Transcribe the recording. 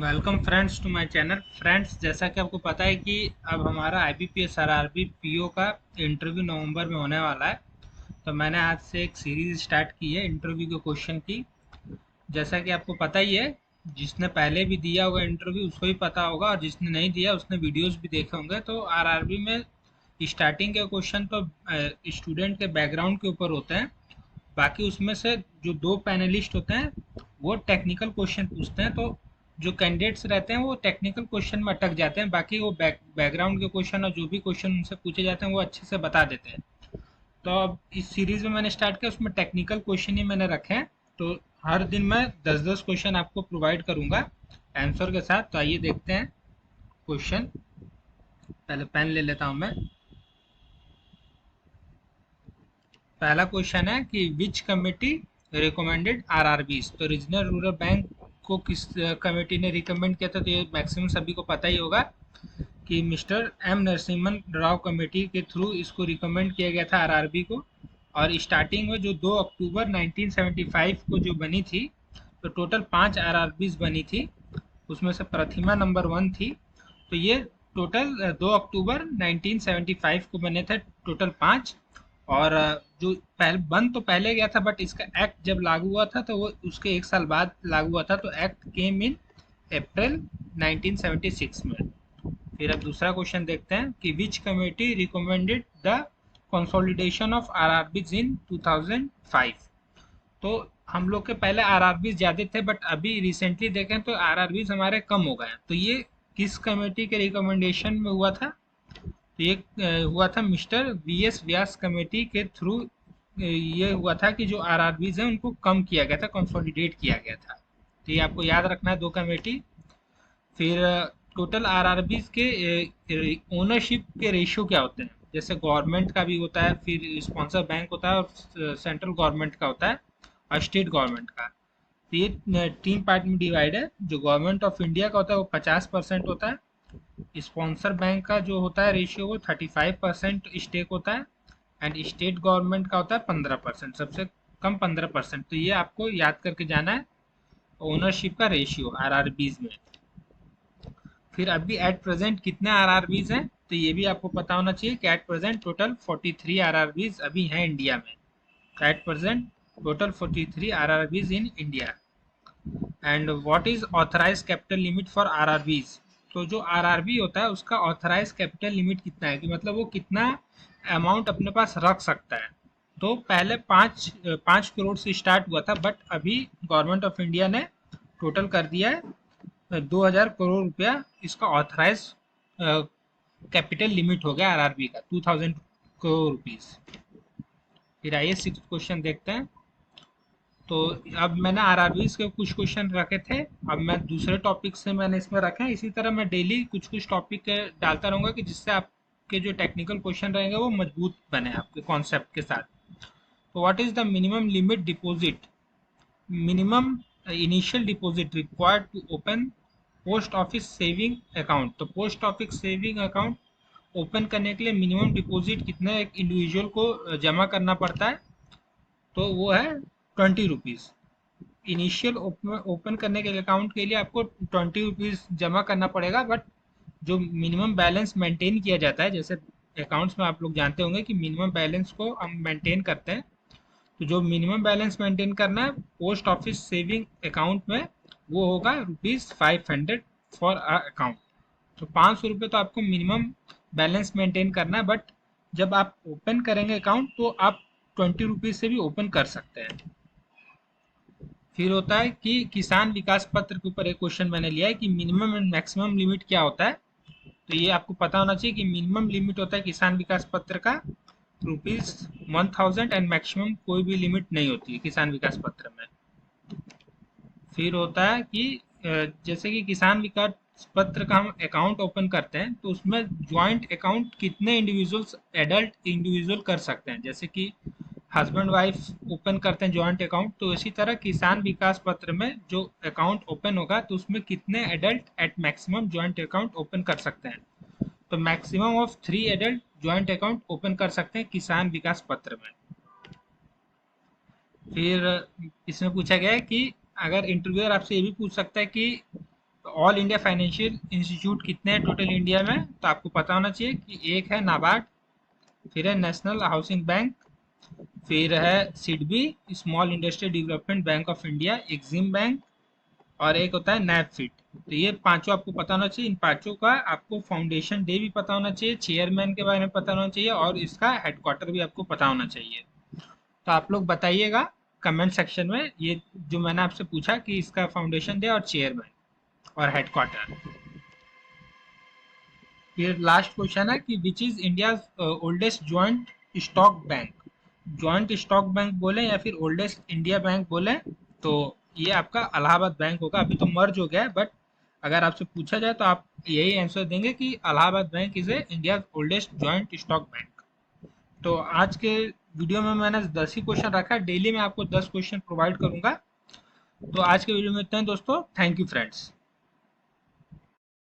Welcome friends to my channel. Friends, जैसा कि आपको पता है कि अब हमारा आईबीपीएस आरआरबी पीओ का इंटरव्यू नवंबर में होने वाला है। तो मैंने आज से एक सीरीज स्टार्ट की है इंटरव्यू के क्वेश्चन की। जैसा कि आपको पता ही है, जिसने पहले भी दिया होगा इंटरव्यू उसको ही पता होगा, और जिसने नहीं दिया उसने वीडियोस भी देखे होंगे। तो आरआरबी में स्टार्टिंग के क्वेश्चन तो स्टूडेंट के बैकग्राउंड के ऊपर होते हैं। बाकी उसमें से जो दो पैनलिस्ट होते हैं वो टेक्निकल क्वेश्चन पूछते हैं। तो जो कैंडिडेट्स रहते हैं वो टेक्निकल क्वेश्चन में अटक जाते हैं, बाकी वो बैकग्राउंड के क्वेश्चन और जो भी क्वेश्चन उनसे पूछे जाते हैं वो अच्छे से बता देते हैं। तो अब इस सीरीज में मैंने स्टार्ट किया, उसमें टेक्निकल क्वेश्चन ही मैंने रखे हैं। तो हर दिन मैं 10-10 क्वेश्चन आपको प्रोवाइड करूंगा आंसर के साथ। तो आइए देखते हैं क्वेश्चन। पहले पेन ले लेता हूं मैं। पहला क्वेश्चन है कि विच कमेटी रिकमेंडेड आरआरबीज। तो रीजनल रूरल बैंक को किस कमेटी ने रिकमेंड किया था? तो ये मैक्सिमम सभी को पता ही होगा कि mister M Narasimhan Rao committee के थ्रू इसको रिकमेंड किया गया था आरआरबी को। और स्टार्टिंग में जो 2 अक्टूबर 1975 को जो बनी थी, तो टोटल 5 आरआरबीज बनी थी। उसमें से प्रतिमा नंबर 1 थी। तो ये टोटल 2 अक्टूबर 1975 को बने थे, टोटल 5। और जो बन तो पहले गया था, बट इसका एक्ट जब लागू हुआ था तो वो उसके एक साल बाद लागू हुआ था। तो एक्ट केम इन अप्रैल 1976 में। फिर अब दूसरा क्वेश्चन देखते हैं कि which committee recommended the consolidation of RRBs in 2005। तो हम लोग के पहले आरआरबी ज्यादा थे, बट अभी रिसेंटली देखें तो आरआरबी हमारे कम हो गए। तो ये किस कमेटी के रिकमेंडेशन में हुआ था? तो ये हुआ था मिस्टर वीएस व्यास कमेटी के थ्रू। ये हुआ था कि जो आरआरबीज हैं उनको कम किया गया था, कंसोलिडेट किया गया था। तो ये आपको याद रखना है, दो कमेटी। फिर टोटल आरआरबीज के ओनरशिप के रेशियो क्या होते हैं? जैसे गवर्नमेंट का भी होता है, फिर स्पॉन्सर बैंक होता है, और सेंट्रल गवर्नमेंट का होता है, और स्टेट गवर्नमेंट का। तो ये 3 पार्ट में डिवाइड है। जो गवर्नमेंट ऑफ इंडिया का होता है वो 50% होता है। स्पॉन्सर बैंक का जो होता है रेशियो वो 35% स्टेक होता है। एंड स्टेट गवर्नमेंट का होता है 15%, सबसे कम 15%। तो ये आपको याद करके जाना है ओनरशिप का रेशियो आरआरबीज में। फिर अभी एट प्रेजेंट कितने आरआरबीज हैं? तो ये भी आपको पता होना चाहिए कि एट प्रेजेंट टोटल 43 आरआरबीज अभी हैं इंडिया में। At present total 43 RRBs in India. And what is authorise capital limit for RRBs? तो जो आरआरबी होता है उसका ऑथराइज कैपिटल लिमिट कितना है, कि मतलब वो कितना अमाउंट अपने पास रख सकता है। तो पहले 5 करोड़ से स्टार्ट हुआ था, बट अभी गवर्नमेंट ऑफ इंडिया ने टोटल कर दिया है 2000 करोड़ रुपया। इसका ऑथराइज कैपिटल लिमिट हो गया आरआरबी का 2000 करोड़ रुपीज। फिर आइए 6 क्वेश्चन देखते हैं। तो अब मैंने आरआरबीज के कुछ क्वेश्चन रखे थे, अब मैं दूसरे टॉपिक से मैंने इसमें रखे हैं। इसी तरह मैं डेली कुछ कुछ टॉपिक डालता रहूंगा, कि जिससे आपके जो टेक्निकल क्वेश्चन रहेंगे वो मजबूत बने आपके कॉन्सेप्ट के साथ। तो what is the minimum limit deposit, minimum initial deposit required to open post office saving account? तो post office saving account open करने के लिए मिनिमम डिपॉजिट कितना एक इंडिविजुअल को जमा करना पड़ता है? तो वो है 20 रुपीज़। इनिशियल ओपन करने के अकाउंट के लिए आपको 20 रुपीज़ जमा करना पड़ेगा। बट जो मिनिमम बैलेंस मेंटेन किया जाता है, जैसे अकाउंट्स में आप लोग जानते होंगे कि मिनिमम बैलेंस को हम मेंटेन करते हैं। तो जो मिनिमम बैलेंस मेंटेन करना है पोस्ट ऑफिस सेविंग अकाउंट में, वो होगा ₹500 फॉर अ अकाउंट। तो 500 रुपये तो आपको मिनिमम बैलेंस मेंटेन करना है। बट जब आप ओपन करेंगे अकाउंट तो आप 20 रुपीज़ से भी ओपन कर सकते हैं। फिर होता है कि किसान विकास पत्र के ऊपर एक क्वेश्चन मैंने लिया है कि मिनिमम एंड मैक्सिमम लिमिट क्या होता है? तो ये आपको पता होना चाहिए कि मिनिमम लिमिट होता है किसान विकास पत्र का ₹1000, एंड मैक्सिमम कोई भी लिमिट नहीं होती है किसान विकास पत्र में। फिर होता है कि जैसे कि किसान विकास पत्र का हम अकाउंट ओपन करते हैं तो उसमें ज्वाइंट अकाउंट कितने इंडिविजुअल्स, एडल्ट इंडिविजुअल कर सकते हैं? जैसे कि हस्बैंड वाइफ ओपन करते हैं जॉइंट अकाउंट, तो इसी तरह किसान विकास पत्र में जो अकाउंट ओपन होगा तो उसमें कितने adult at maximum joint account open कर सकते हैं? तो maximum of 3 adult joint account open कर सकते हैं किसान विकास पत्र में। फिर इसमें पूछा गया है कि अगर इंटरव्यूअर आपसे ये भी पूछ सकता है कि ऑल इंडिया फाइनेंशियल इंस्टीट्यूट कितने हैं टोटल इंडिया में, तो आपको पता होना चाहिए कि एक है नाबार्ड, फिर है नेशनल हाउसिंग बैंक, फिर है SIDBI small industry development bank of India, EXIM bank, और एक होता है नैपफिट। तो ये पांचों आपको पता होना चाहिए। इन पांचों का आपको फाउंडेशन डे भी पता होना चाहिए, चेयरमैन के बारे में पता होना चाहिए, और इसका हेडक्वार्टर भी आपको पता होना चाहिए। तो आप लोग बताइएगा कमेंट सेक्शन में ये जो मैंने आपसे पूछा कि इसका फाउंडेशन डे और चेयरमैन और हेडक्वार्टर। फिर लास्ट क्वेश्चन है कि which is India oldest joint stock bank. Joint stock bank बोले या फिर ओल्डेस्ट इंडिया बैंक बोले, तो ये आपका इलाहाबाद बैंक होगा। अभी तो मर्ज हो गया है, बट अगर आपसे पूछा जाए तो आप यही आंसर देंगे कि Allahabad bank is a India oldest joint stock bank. तो आज के वीडियो में मैंने 10 ही क्वेश्चन रखा है, डेली मैं आपको 10 क्वेश्चन प्रोवाइड करूंगा। तो आज के वीडियो में इतना ही दोस्तों, थैंक यू फ्रेंड्स।